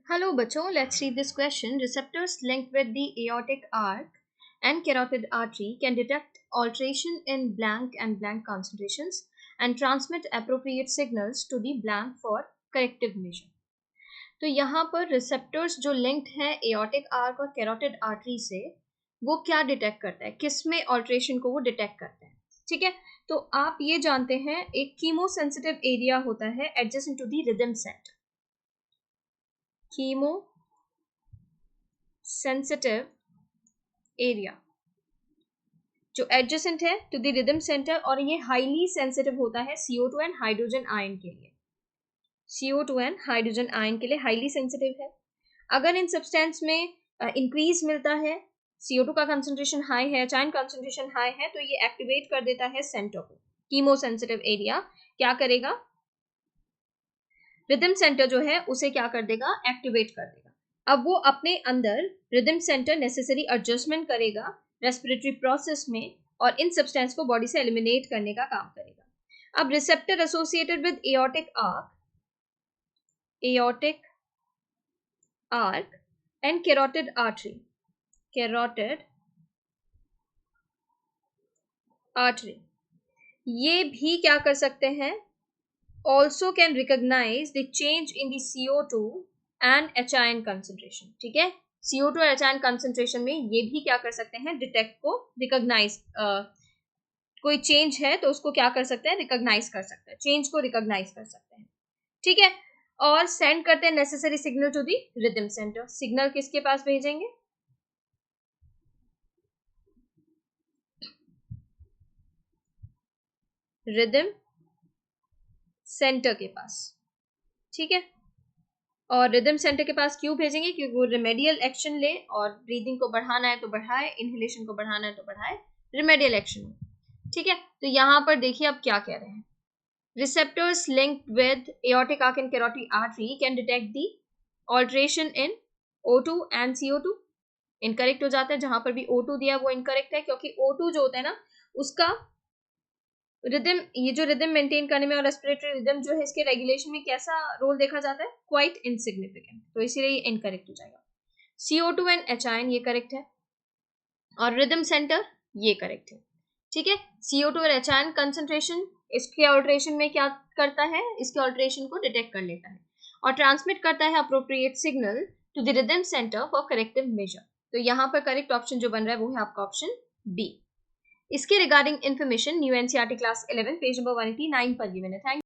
Hello बच्चों, let's read this question. Receptors linked with the aortic arc and carotid artery can detect alteration in blank and blank concentrations and transmit appropriate signals to the blank for corrective measure. तो यहाँ पर receptors जो linked है aortic arch और carotid artery से, वो क्या detect करता है, किस में ऑल्ट्रेशन को वो डिटेक्ट करता है. ठीक है, तो आप ये जानते हैं एक कीमो सेंसिटिव एरिया होता है adjacent to the rhythm centre. Chemo sensitive area जो एडजेसेंट है टू द रिदम सेंटर, और ये हाईली सेंसिटिव होता है CO2 एंड हाइड्रोजन आयन के लिए. CO2 एंड हाइड्रोजन आयन के लिए हाईली सेंसिटिव है. अगर इन सब्सटेंस में इंक्रीज मिलता है, CO2 का कंसंट्रेशन हाई है, आयन कंसंट्रेशन हाई है, तो ये एक्टिवेट कर देता है सेंटर को. कीमो सेंसिटिव एरिया क्या करेगा, रिदम सेंटर जो है उसे क्या कर देगा, एक्टिवेट कर देगा. अब वो अपने अंदर रिदम सेंटर नेसेसरी एडजस्टमेंट करेगा रेस्पिरेटरी प्रोसेस में और इन सब्सटेंस को बॉडी से एलिमिनेट करने का काम करेगा. अब receptor associated with aortic arch and carotid artery ये भी क्या कर सकते हैं, also can recognize the change in the CO2 and H-ion concentration. ठीक है, CO2 और H-ion concentration में ये भी क्या कर सकते हैं, डिटेक्ट को रिकॉग्नाइज, कोई चेंज है तो उसको क्या कर सकते हैं, रिकॉग्नाइज कर सकते हैं, चेंज को रिकॉग्नाइज कर सकते हैं. ठीक है, और सेंड करते हैं necessary signal to the rhythm centre. Signal किसके पास भेजेंगे, रिदम सेंटर के पास. ठीक है, और रिदम सेंटर के पास क्यों भेजेंगे, क्योंकि वो रिमेडियल एक्शन ले, और ब्रीदिंग को बढ़ाना है तो बढ़ाए, इनहेलेशन को बढ़ाना है तो बढ़ाए, रिमेडियल एक्शन में. ठीक है, तो यहां पर देखिए अब क्या कह रहे हैं, receptors linked with aortic arch and carotid artery can detect the alteration in O2 and CO2. Incorrect हो जाता है, जहां पर भी O2 दिया वो इनकरेक्ट है, क्योंकि O2 जो होता है ना उसका रिदम, ये जो रिदम मेंटेन करने में और रेस्पिरेटरी रिदम जो है इसके रेगुलेशन में कैसा रोल देखा जाता है, क्वाइट इनसिग्निफिकेंट, तो इसीलिए ये इनकरेक्ट हो जाएगा. CO2 एंड H-ion ये करेक्ट है, और रिदम सेंटर ये करेक्ट है. ठीक है, CO2 और H-ion कंसंट्रेशन इसके ऑल्ट्रेशन में क्या करता है, इसके ऑल्ट्रेशन को डिटेक्ट कर लेता है और ट्रांसमिट करता है appropriate signal to the rhythm centre for corrective measure. तो यहाँ पर करेक्ट ऑप्शन जो बन रहा है वो है आपका ऑप्शन बी. इसके regarding information new NCERT class 11 page number 189 पर गिवन है. थैंक